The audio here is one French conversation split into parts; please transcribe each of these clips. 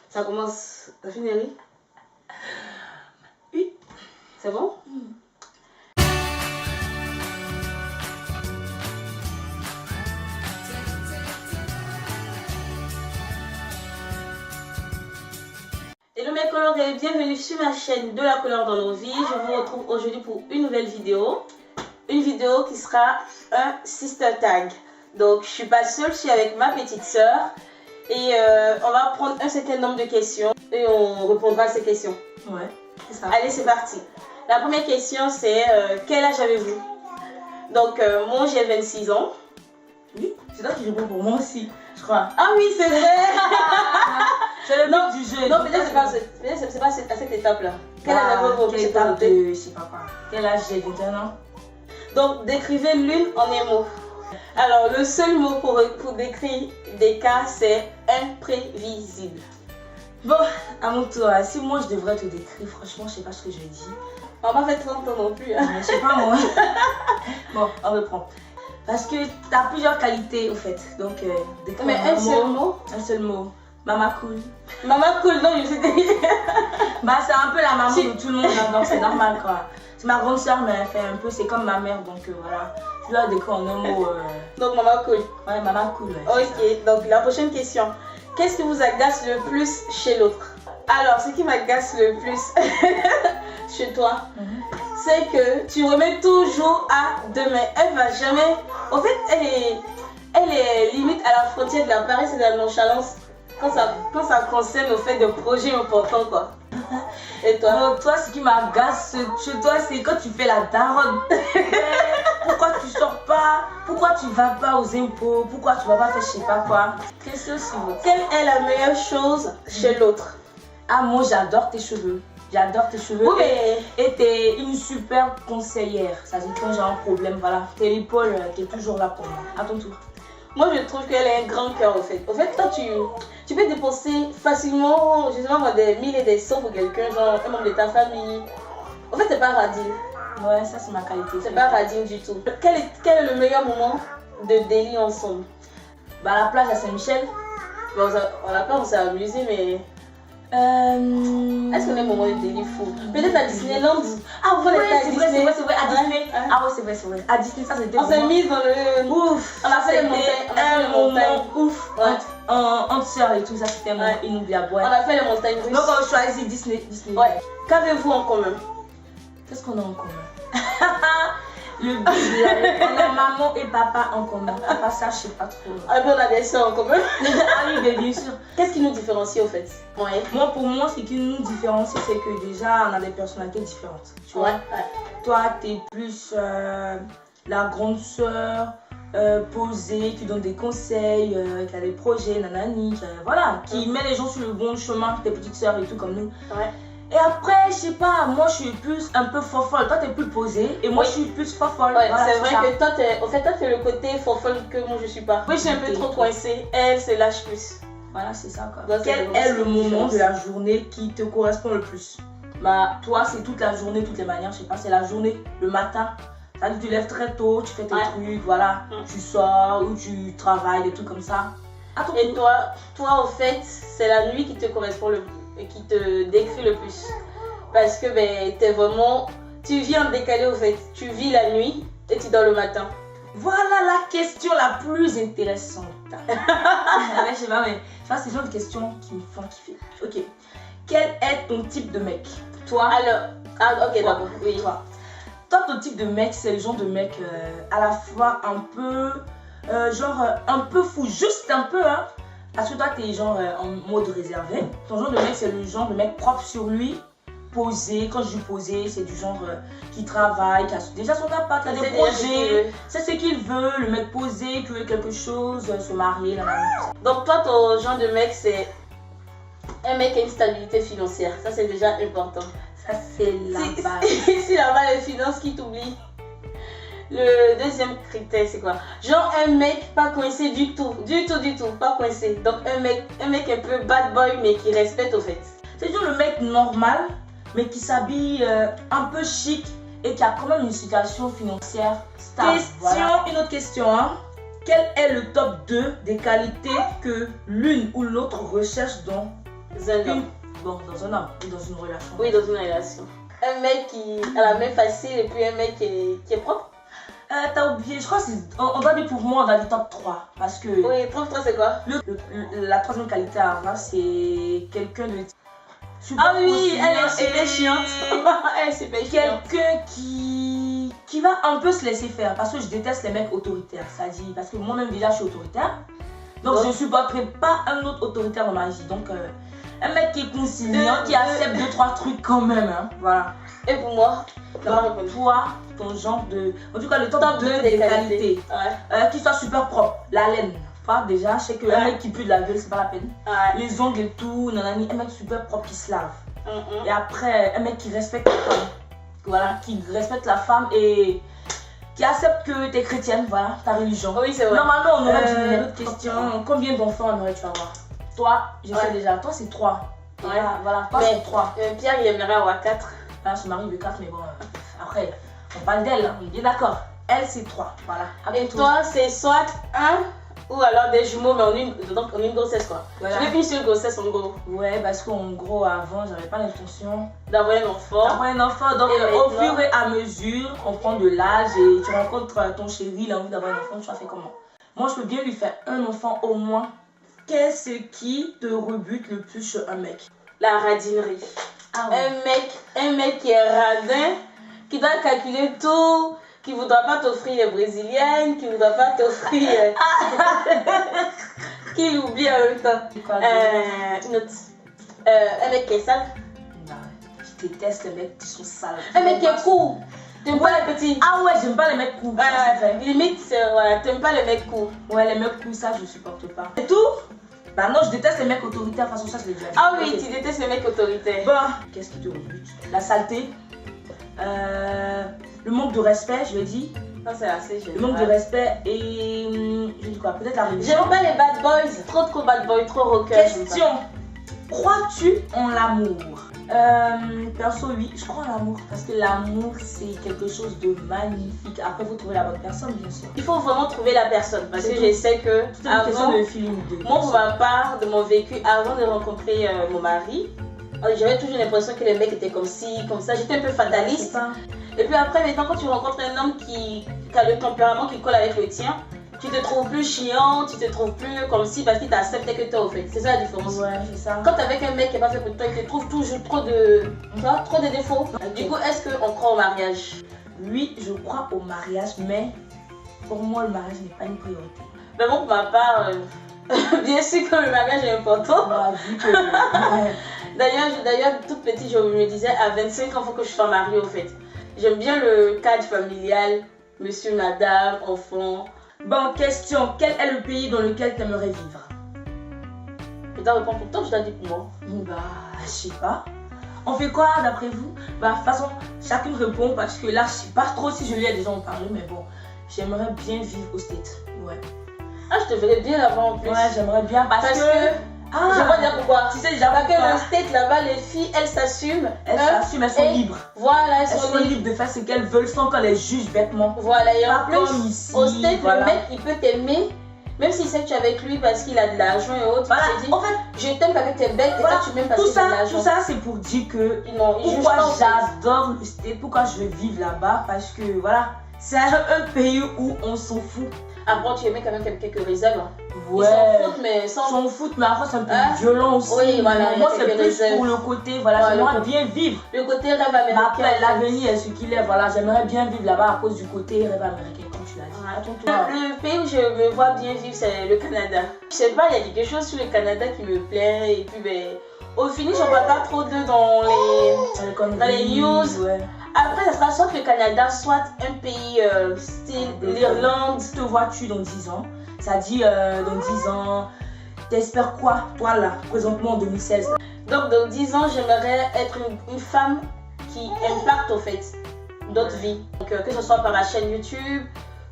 Ça commence. T'as fini, Henry? Oui. C'est bon? Hello mes couleurs et bienvenue sur ma chaîne de la couleur dans nos vies. Je vous retrouve aujourd'hui pour une nouvelle vidéo. Une vidéo qui sera un sister tag. Donc je suis pas seule, je suis avec ma petite soeur. Et on va prendre un certain nombre de questions et on répondra à ces questions. Ouais, c'est ça. Allez, c'est parti. La première question c'est quel âge avez-vous? Donc moi j'ai 26 ans. Oui, c'est toi qui réponds pour moi aussi, je crois. Ah oui, c'est vrai. C'est le but du jeu. Non, peut-être c'est pas à cette étape-là. Quel âge avez-vous? Quelle étape de, je sais pas quoi. Quel âge j'ai 21 ans? Donc, décrivez l'une en un mot. Alors, le seul mot pour décrire des cas, c'est imprévisible. Bon, à mon tour, si moi je devrais te décrire, franchement, je sais pas ce que je dis. On m'a fait 30 ans non plus. Hein. Je sais pas moi. Bon, on reprend. Parce que tu as plusieurs qualités au fait. Donc, mais un seul mot. Un seul mot. Maman cool. Maman cool, non, je sais. Bah, c'est un peu la maman de tout le monde, hein, donc c'est normal quoi. C'est ma grande soeur, mais elle fait un peu, c'est comme ma mère, donc voilà. Je dois décrire en un mot. Donc, maman cool. Ouais, maman cool. Ouais, ok, donc la prochaine question. Qu'est-ce qui vous agace le plus chez l'autre? Alors, ce qui m'agace le plus chez toi, c'est que tu remets toujours à demain. Elle va jamais. En fait, elle est limite à la frontière de la paresse et de la nonchalance quand ça concerne le fait de projets importants, quoi. Et toi? Donc, toi, ce qui m'agace chez toi, c'est quand tu fais la daronne. Pourquoi tu sors pas? Pourquoi tu vas pas aux impôts? Pourquoi tu vas pas faire je sais pas quoi? Question suivante. Quelle est la meilleure chose chez l'autre? Ah, moi, j'adore tes cheveux. J'adore tes cheveux. Oui, mais... Et t'es une super conseillère. Ça dit quand j'ai un problème, voilà. T'es l'épaule qui est toujours là pour moi. À ton tour. Moi, je trouve qu'elle a un grand cœur, au fait. Au fait, toi, tu peux dépenser facilement, je sais pas moi, des mille et des cents pour quelqu'un, genre un membre de ta famille. En fait, c'est pas radine. Ouais, ça, c'est ma qualité. C'est pas radine du tout. Quel est le meilleur moment de délit ensemble? Bah, à la plage à Saint-Michel. Bon, on l'a pas, on s'est amusé, mais... Est-ce qu'on a un moment de délit fou? Peut-être à Disneyland. Ah ouais, c'est vrai, à Disney. Ouais. Ah ouais, c'est vrai. À Disney, ça c'était. On s'est mis dans le... Ouf. On a fait les montagnes. Ouf. Ouais. En sœur et tout, ça c'était un moment inoubliable. Ouais. On a fait les montagnes russes. Donc on choisit Disney. Ouais. Qu'avez-vous en commun? Qu'est-ce qu'on a en commun? Le but, on a maman et papa en commun. À part ça, je sais pas trop. Ah ben on a des soeurs en commun. Ah oui, bien sûr. Qu'est-ce qui nous différencie au fait? Ouais. Moi, pour moi, ce qui nous différencie, c'est que déjà, on a des personnalités différentes. Tu vois? Toi, t'es plus la grande sœur, posée, qui donne des conseils, qui a des projets, nanani, voilà, qui met les gens sur le bon chemin, tes petites sœurs et tout comme nous. Ouais. Et après, je sais pas, moi je suis plus un peu fofolle. Toi t'es plus posée et moi je suis plus fofolle. Ouais, voilà, c'est vrai que toi t'es le côté fofolle que moi je suis pas. Oui, je suis un peu trop coincée. Elle, c'est lâche plus. Voilà, c'est ça quoi. Donc, quel est le moment de la journée qui te correspond le plus? Bah, toi c'est toute la journée, toutes les manières, je sais pas, c'est la journée, le matin. Ça dit, tu lèves très tôt, tu fais tes trucs, voilà. Tu sors ou tu travailles, des trucs comme ça. Et toi au fait, c'est la nuit qui te correspond le plus. Et qui te décrit le plus. Parce que t'es vraiment... Tu vis en décalé au fait. Tu vis la nuit et tu dors le matin. Voilà la question la plus intéressante. Je sais pas, mais c'est le genre de questions qui me font kiffer. Ok. Quel est ton type de mec? Toi? Alors... ok, d'accord. Oui. Toi, ton type de mec, c'est le genre de mec à la fois un peu... un peu fou. Juste un peu, hein. Parce que toi, t'es genre en mode réservé. Ton genre de mec, c'est le genre de mec propre sur lui, posé. Quand je dis posé, c'est du genre qui travaille, qui a déjà son appart, qui a des projets. C'est ce qu'il veut, le mec posé, qui veut quelque chose, se marier, Donc toi, ton genre de mec, c'est un mec qui a une stabilité financière. Ça, c'est déjà important. Ça, c'est la base. Si là-bas, les finances qui t'oublient. Le deuxième critère, c'est quoi? Genre un mec pas coincé du tout, pas coincé. Donc un mec un peu bad boy mais qui respecte au fait. C'est genre le mec normal mais qui s'habille un peu chic et qui a quand même une situation financière stable. Une autre question, hein. Quel est le top 2 des qualités que l'une ou l'autre recherche dans un homme. Bon, dans un homme ou dans une relation. Oui, dans une relation. Un mec qui a la main facile et puis un mec qui est propre. T'as oublié, je crois on doit dire pour moi, on a dit top 3. Parce que Oui, top 3 c'est quoi? la troisième qualité à avoir, c'est quelqu'un de... Ah oui, elle est super chiante. Elle est super chiante. Quelqu'un qui va un peu se laisser faire. Parce que je déteste les mecs autoritaires. Ça dit, parce que moi-même déjà je suis autoritaire. Donc je ne supporterai pas un autre autoritaire dans ma vie. Donc un mec qui est conciliant, qui accepte 2-3 trucs quand même. Hein. Voilà. Et pour moi, toi, ton genre de... En tout cas, le top 2 des qualités. Ouais. Qui soit super propre. La laine. Enfin, déjà, je sais qu'un mec qui pue de la gueule, c'est pas la peine. Ouais. Les ongles et tout, nanani. Un mec super propre qui se lave. Et après, un mec qui respecte la femme. Voilà, qui respecte la femme et qui accepte que tu es chrétienne, voilà, ta religion. Oui, c'est vrai. Normalement, on aurait une autre question. Combien d'enfants on aurait-tu avoir? Toi, je sais déjà. Toi, c'est 3. Ouais. Voilà, toi, c'est 3. Pierre, il aimerait avoir 4. Là, je marie de 4, mais bon, après, on parle d'elle, on est bien d'accord. Elle, c'est 3. Voilà. Et toi, c'est soit 1 ou alors des jumeaux, mais en une grossesse quoi. Voilà. Je n'ai qu'une seule grossesse en gros. Ouais, parce qu'en gros, avant, j'avais pas l'intention d'avoir un enfant. Donc, au fur et à mesure, on prend de l'âge et tu rencontres ton chéri, il a envie d'avoir un enfant, tu as fait comment? Moi, je peux bien lui faire un enfant au moins. Qu'est-ce qui te rebute le plus chez un mec? La radinerie. Ah ouais. Un mec qui est radin, qui doit calculer tout, qui ne voudra pas t'offrir les brésiliennes, qui ne voudra pas t'offrir. Qui oublie en même temps. Une autre. Un mec qui est sale. Non, je déteste les mecs qui sont sales. Un mec qui est court. T'aimes pas les petits. Ah ouais, j'aime pas les mecs courts. Limite, voilà, t'aimes pas les mecs courts. Ouais, les mecs courts, ça je supporte pas. Et tout? Bah non, je déteste les mecs autoritaires, de toute façon ça je l'ai déjà dit. Ah oui, tu détestes les mecs autoritaires. Bon, qu'est-ce qui te rebute? La saleté. Le manque de respect, je l'ai dit. Non, c'est assez génial. Le manque de respect et... je dis quoi? Peut-être la religion. J'aime pas les bad boys. Trop bad boys, trop rockers. Question. Crois-tu en l'amour? Perso, oui, je crois en l'amour. Parce que l'amour, c'est quelque chose de magnifique. Après, il faut trouver la bonne personne, bien sûr. Il faut vraiment trouver la personne. Parce que je sais que... C'est une question de feeling. Moi, pour ma part, de mon vécu, avant de rencontrer mon mari, j'avais toujours l'impression que les mecs étaient comme ci, comme ça. J'étais un peu fataliste. Et puis après, maintenant, quand tu rencontres un homme qui a le tempérament qui colle avec le tien, tu te trouves plus chiant, tu te trouves plus comme si parce qu'il t'acceptait que toi au fait. C'est ça la différence. Ouais, c'est ça. Quand t'es avec un mec qui n'est pas fait pour toi, il te trouve toujours trop de défauts. Okay. Du coup, est-ce qu'on croit au mariage? Oui, je crois au mariage, mais pour moi, le mariage n'est pas une priorité. Mais bon, pour ma part, bien sûr que le mariage est important. D'ailleurs, toute petite, je me disais, à 25 ans, il faut que je sois mariée au fait. J'aime bien le cadre familial, monsieur, madame, enfant. Bon, question, quel est le pays dans lequel tu aimerais vivre? Je dois répondre pour toi, je dois dire pour moi. Bah, je sais pas. On fait quoi d'après vous? Bah, de toute façon, chacune répond parce que là, je sais pas trop si je lui ai déjà en parler, mais bon, j'aimerais bien vivre aux States. Ouais. Ah, je te verrais bien là-bas en plus. Ouais, j'aimerais bien parce que... Ah, je vais dire pourquoi. Tu sais déjà parce que le state là-bas, les filles, elles s'assument. Elles s'assument, elles sont libres. Voilà, elles sont libres de faire ce qu'elles veulent sans qu'on les juge bêtement. Voilà, et en plus, ici, au state, le mec, il peut t'aimer, même s'il sait que tu es avec lui parce qu'il a de l'argent et autres. Voilà, il te dit, en fait, je t'aime parce que tu es bête et toi tu m'aimes parce que tu as de l'argent. Tout ça, c'est pour dire que pourquoi j'adore le state, pourquoi je veux vivre là-bas, parce que voilà, c'est un pays où on s'en fout. Après, tu aimais quand même quelques réserves. Ouais. Ils s'en foutent, mais sans... Ils s'en foutent, mais après, c'est un peu violent aussi. Oui, voilà. Moi, c'est plus pour le côté, voilà, j'aimerais bien vivre. Le côté rêve américain. Mais après, l'avenir est ce qu'il est, voilà, j'aimerais bien vivre là-bas à cause du côté rêve américain, comme tu l'as dit. Le pays où je me vois bien vivre, c'est le Canada. Je sais pas, il y a quelque chose sur le Canada qui me plaît. Et puis, ben, au final, j'en parle pas trop dans les news. Ouais. Après, ça sera soit le Canada, soit un pays style l'Irlande. Te vois-tu dans 10 ans? Ça dit dans 10 ans, t'espères quoi, toi là, présentement en 2016? Donc, dans 10 ans, j'aimerais être une femme qui impacte au fait d'autres vies. Donc, que ce soit par ma chaîne YouTube,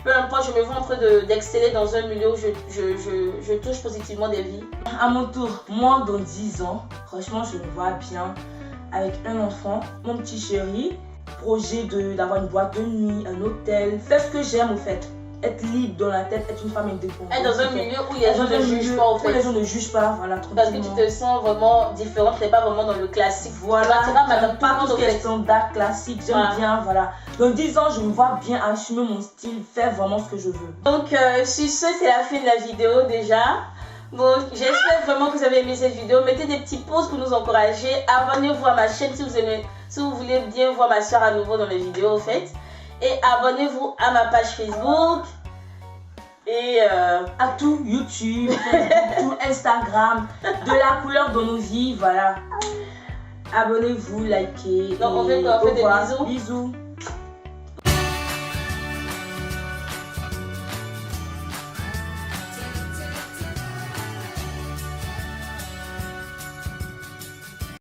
peu importe, je me vois en train d'exceller dans un milieu où je touche positivement des vies. À mon tour, moi dans 10 ans, franchement, je me vois bien avec un enfant, mon petit chéri. Projet d'avoir une boîte de nuit, un hôtel, faire ce que j'aime au fait. être libre dans la tête, être une femme indépendante. Être dans un milieu où les gens ne jugent pas, en fait. Où les gens ne jugent pas, voilà, Parce que tu te sens vraiment différente, tu n'es pas vraiment dans le classique. Voilà, tu vas madame pas tout tout ce qui est standard, classique, j'aime bien, voilà. Dans 10 ans, je me vois bien assumer mon style, faire vraiment ce que je veux. Donc, sur ce, c'est la fin de la vidéo déjà. Bon, j'espère vraiment que vous avez aimé cette vidéo. Mettez des petits pouces pour nous encourager. Abonnez-vous à ma chaîne si vous aimez, si vous voulez bien voir ma soeur à nouveau dans les vidéos, en fait. Et abonnez-vous à ma page Facebook. Et à tout YouTube, tout Instagram, de la couleur dans nos vies, voilà. Abonnez-vous, likez. Donc, on fait quoi? On fait des bisous. Bisous.